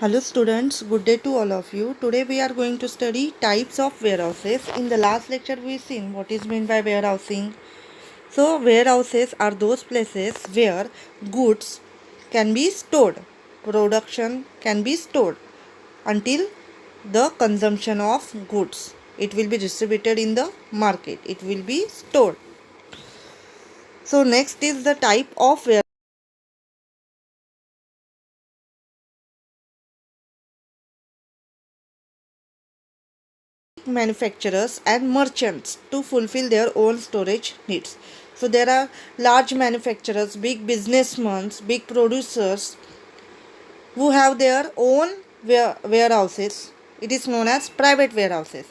Hello students, good day to all of you. Today we are going to study types of warehouses. In the last lecture we seen what is meant by warehousing. So warehouses are those places where goods can be stored, production can be stored until the consumption of goods. It will be distributed in the market. It will be stored. So next is the type of warehouse. Manufacturers and merchants to fulfill their own storage needs. So there are large manufacturers, big businessmen, big producers who have their own warehouses. It is known as private warehouses.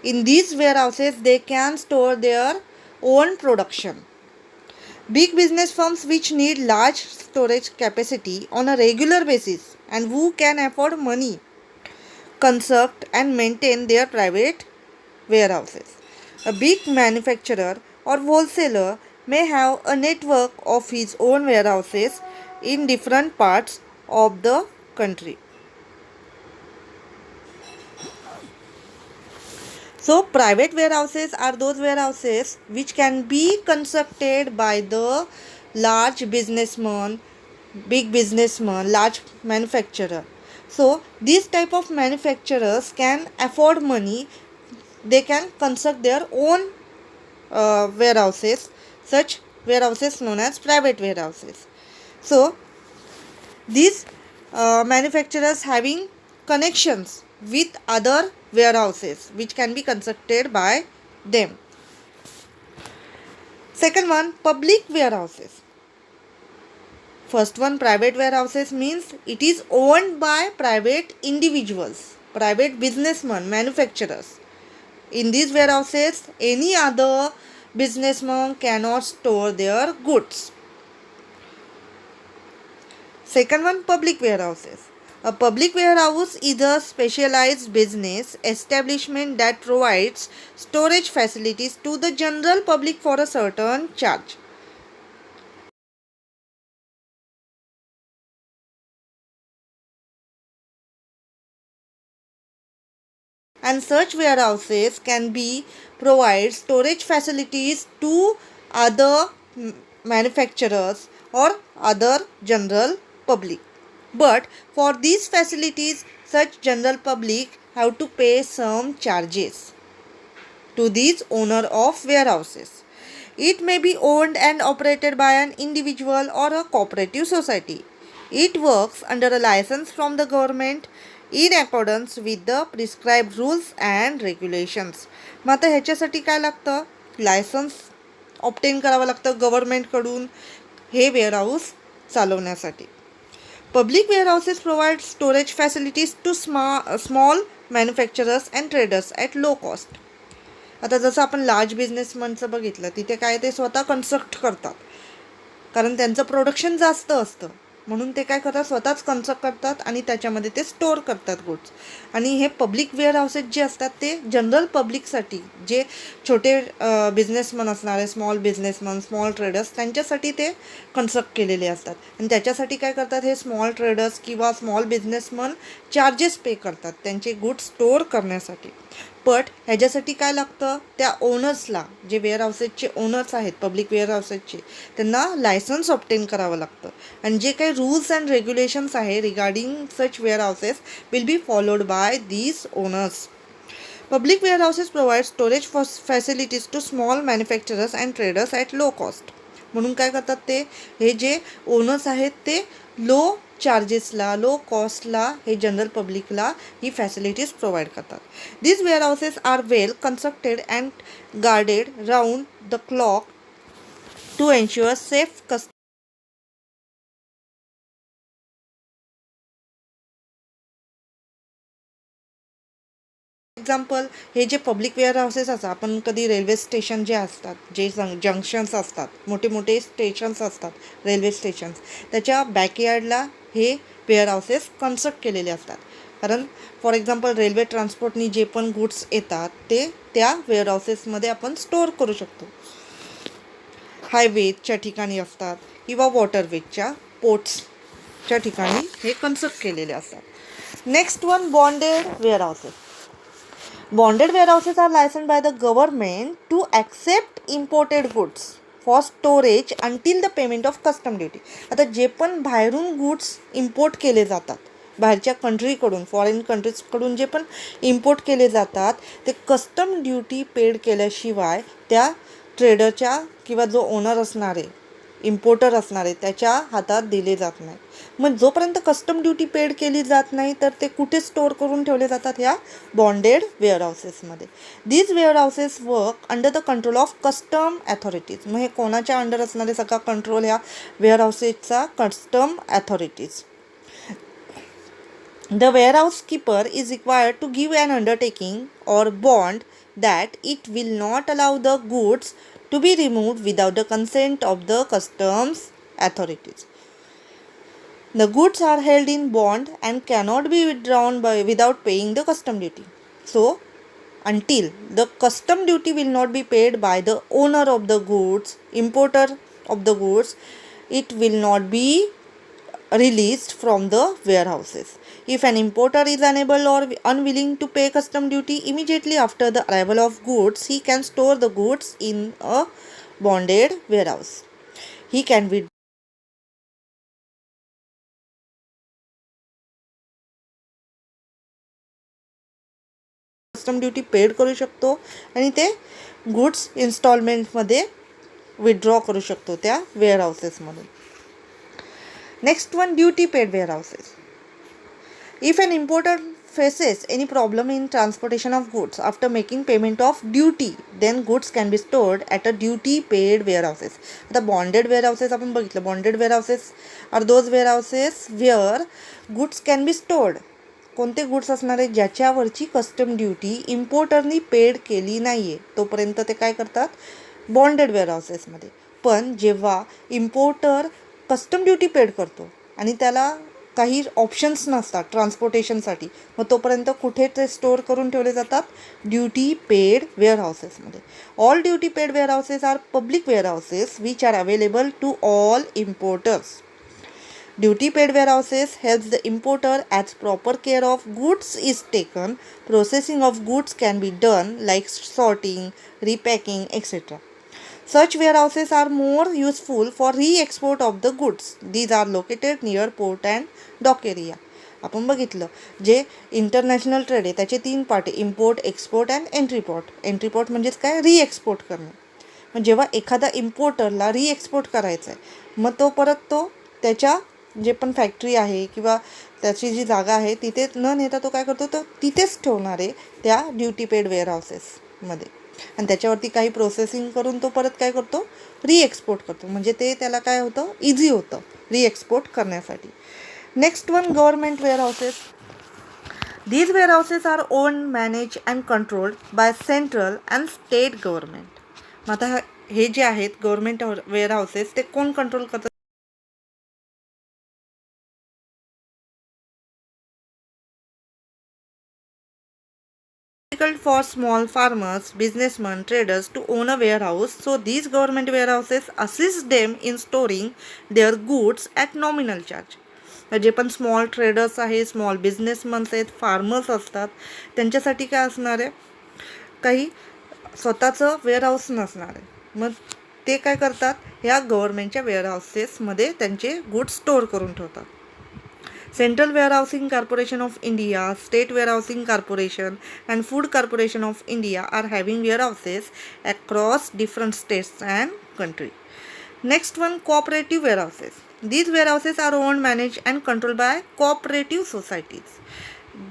In these warehouses they can store their own production. Big business firms which need large storage capacity on a regular basis and who can afford money construct and maintain their private warehouses. A big manufacturer or wholesaler may have a network of his own warehouses in different parts of the country. So, private warehouses are those warehouses which can be constructed by the large businessman, big businessman, large manufacturer. So, these type of manufacturers can afford money. They can construct their own warehouses, such warehouses known as private warehouses. So these manufacturers having connections with other warehouses which can be constructed by them. Second one, public warehouses. First one, private warehouses, means it is owned by private individuals, private businessmen, manufacturers. In these warehouses, any other businessman cannot store their goods. Second one, public warehouses. A public warehouse is a specialized business establishment that provides storage facilities to the general public for a certain charge. And such warehouses can be provide storage facilities to other manufacturers or other general public. But for these facilities, such general public have to pay some charges to these owner of warehouses. It may be owned and operated by an individual or a cooperative society. It works under a license from the government in accordance with the prescribed rules and regulations. मग आता ह्याच्यासाठी काय लागतं? Licence obtain करावं लागतं गव्हर्नमेंटकडून हे warehouse चालवण्यासाठी. Public warehouses provide storage facilities to small manufacturers and traders at low cost. आता जसं आपण लार्ज बिझनेसमनचं बघितलं, तिथे काय ते स्वतः कन्स्ट्रक्ट करतात, कारण त्यांचं प्रोडक्शन जास्त असतं, म्हणून ते काय करतात, स्वतःच कन्स्ट्रक्ट करतात आणि त्याच्यामध्ये ते स्टोअर करतात गुड्स. आणि हे पब्लिक वेअरहाऊसेस जे असतात ते जनरल पब्लिकसाठी, जे छोटे बिझनेसमन असणारे, स्मॉल बिझनेसमन, स्मॉल ट्रेडर्स, त्यांच्यासाठी ते कन्स्ट्रक्ट केलेले असतात. आणि त्याच्यासाठी काय करतात, हे स्मॉल ट्रेडर्स किंवा स्मॉल बिझनेसमन चार्जेस पे करतात त्यांचे गुड्स स्टोअर करण्यासाठी. बट ह्याच्यासाठी काय लागतं, त्या ओनर्सला, जे वेअरहाऊसेसचे ओनर्स आहेत पब्लिक वेअरहाऊसेसचे, त्यांना लायसन्स ऑब्टेन करावं लागतं. आणि जे काही रूल्स अँड रेग्युलेशन्स आहे regarding such warehouses will be followed by these owners. Public warehouses provide storage facilities to small manufacturers and traders at low cost. म्हणून काय करतात ते, हे जे ओनर्स आहेत ते लो चार्जेसला, लो कॉस्टला हे जनरल पब्लिकला ही फॅसिलिटीज प्रोव्हाइड करतात. These warehouses are well constructed and guarded round the clock to ensure safe custody. Example, हे जे पब्लिक वेअरहाऊसेस असतात, आपण कधी रेल्वे स्टेशन जे असतात, जे जंक्शन्स असतात, मोठे मोठे स्टेशन्स असतात रेल्वे स्टेशन्स, त्याच्या बॅकयार्डला हे वेअरहाऊसेस कन्स्ट्रक्ट केलेले असतात. कारण फॉर एक्झाम्पल रेल्वे ट्रान्सपोर्टनी जे पण गुड्स येतात ते त्या वेअरहाऊसेसमध्ये आपण स्टोअर करू शकतो. हायवेच्या ठिकाणी असतात किंवा वॉटरवेजच्या पोर्ट्स च्या ठिकाणी हे कन्स्ट्रक्ट केलेले असतात. Next one, bonded warehouses. Bonded warehouses are licensed by the government to accept imported goods for storage until the payment of custom duty. आता जे पण बाहेरून गुड्स इम्पोर्ट केले जातात, बाहेरच्या कंट्रीकडून, फॉरेन कंट्रीजकडून जे पण इम्पोर्ट केले जातात, ते कस्टम ड्युटी पेड केल्याशिवाय त्या ट्रेडरच्या किंवा जो ओनर असणारे, इम्पोर्टर असणारे, त्याच्या हातात दिले जात नाही. मग जोपर्यंत कस्टम ड्युटी पेड केली जात नाही तर ते कुठे स्टोअर करून ठेवले जातात? ह्या बॉन्डेड वेअरहाऊसेसमध्ये. These warehouses work under the control of custom authorities. मग हे कोणाच्या अंडर असणारे सगळा कंट्रोल ह्या वेअरहाऊसेसचा? Custom authorities. The warehouse keeper is required to give an undertaking or bond that it will not allow the goods to be removed without the consent of the customs authorities. The goods are held in bond and cannot be withdrawn without paying the custom duty. So, until the custom duty will not be paid by the owner of the goods, importer of the goods, it will not be released from the warehouses. If an importer is unable or unwilling to pay custom duty immediately after the arrival of goods, he can store the goods in a bonded warehouse. He can withdraw custom duty paid करू शकतो आणि ते goods इन्स्टॉलमेंटमध्ये withdraw करू शकतो त्या वेअरहाऊसेसमधून. Next one, duty paid warehouses. If an importer faces any problem in transportation of goods after making payment of duty, then goods can be stored at a duty paid warehouses. आता bonded warehouses आपण बघितलं. Bonded warehouses are those warehouses where goods can be stored. कोणते goods असणार आहे? ज्याच्यावरची custom duty इम्पोर्टरनी paid केली नाही आहे तोपर्यंत ते काय करतात? बॉन्डेड वेअरहाऊसेसमध्ये. पण जेव्हा इम्पोर्टर कस्टम ड्युटी पेड करतो आणि त्याला काही ऑप्शन्स नसतात ट्रान्सपोर्टेशनसाठी, मग तोपर्यंत कुठे ते स्टोअर करून ठेवले जातात? ड्युटी पेड वेअरहाऊसेसमध्ये. All duty paid warehouses are public warehouses which are available to all importers. Duty paid warehouses helps the importer as proper care of goods is taken. Processing of goods can be done like sorting, repacking, etc. Such warehouses are more useful for re-export of the goods. These are located near port and dock area. आपण बघितलं जे international trade आहे त्याचे 3 part आहे: import, export and entry port. Entry port म्हणजेच काय? री-एक्सपोर्ट करणे. मग जेव्हा एखादा इम्पोर्टरला री-एक्सपोर्ट करायचं आहे, मग तो परत तो त्याच्या जे पण फॅक्टरी आहे किंवा त्याची जी जागा आहे तिथे न नेता तो काय करतो? तर तिथेच ठेवणार आहे त्या ड्युटी पेड वेअरहाऊसेसमध्ये आणि त्याच्यावरती काही प्रोसेसिंग करून तो परत काय करतो? री-एक्सपोर्ट करतो. म्हणजे ते त्याला काय होतं? इझी होतं री-एक्सपोर्ट करण्यासाठी. Next one, government warehouses. These warehouses are owned, managed and controlled by central and state government. मग आता हे जे आहेत गव्हर्नमेंट वेअरहाऊसेस ते कोण कंट्रोल करतात? Difficult for small farmers, businessmen, traders to own a warehouse, so these government warehouses assist them in storing their goods at nominal charge. जे पण small traders आहे, small बिझनेसमन्स आहेत, farmers असतात, त्यांच्यासाठी काय असणार आहे? काही स्वतःचं वेअरहाऊस नसणार आहे. मग ते काय करतात? ह्या गव्हर्नमेंटच्या वेअरहाऊसेसमध्ये त्यांचे गुड्स स्टोअर करून ठेवतात. Central Warehousing Corporation of India, State Warehousing Corporation and Food Corporation of India are having warehouses across different states and country. Next one, cooperative warehouses. These warehouses are owned, managed and controlled by cooperative societies.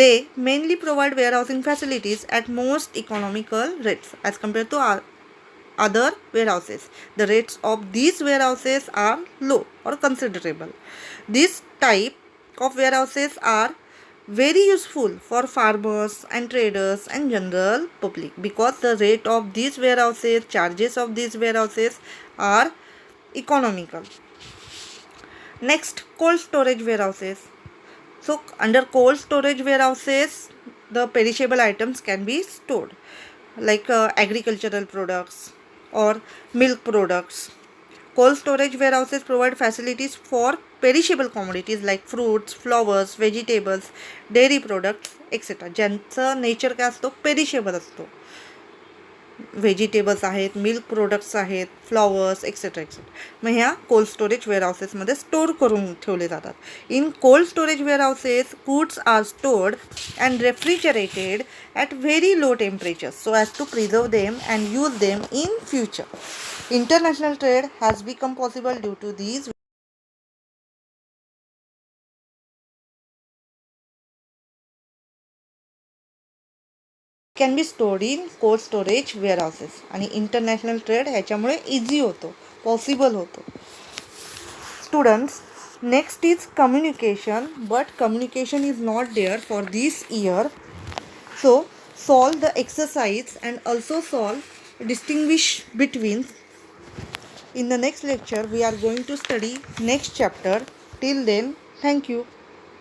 They mainly provide warehousing facilities at most economical rates as compared to other warehouses. The rates of these warehouses are low or considerable. This type of warehouses are very useful for farmers and traders and general public because the rate of these warehouses, charges of these warehouses are economical. Next, cold storage warehouses. So under cold storage warehouses the perishable items can be stored like agricultural products or milk products. Cold storage warehouses provide facilities for perishable commodities like fruits, flowers, vegetables, dairy products, etc. ज्यांचा nature काय असतो, perishable असतो. Vegetables आहेत, milk products आहेत, flowers etcetera etcetera. मग ह्या cold storage वेअरहाऊसेसमध्ये store करून ठेवले जातात. In cold storage warehouses foods are stored and refrigerated at very low temperatures so as to preserve them and use them in future. International trade has become possible due to these can be stored in cold storage warehouses. आणि international trade ह्याच्यामुळे easy होतो, possible होतो. Students, next is communication, but communication is not there for this year. So solve the exercise and also distinguish between. In the next lecture we are going to study next chapter. Till then, thank you.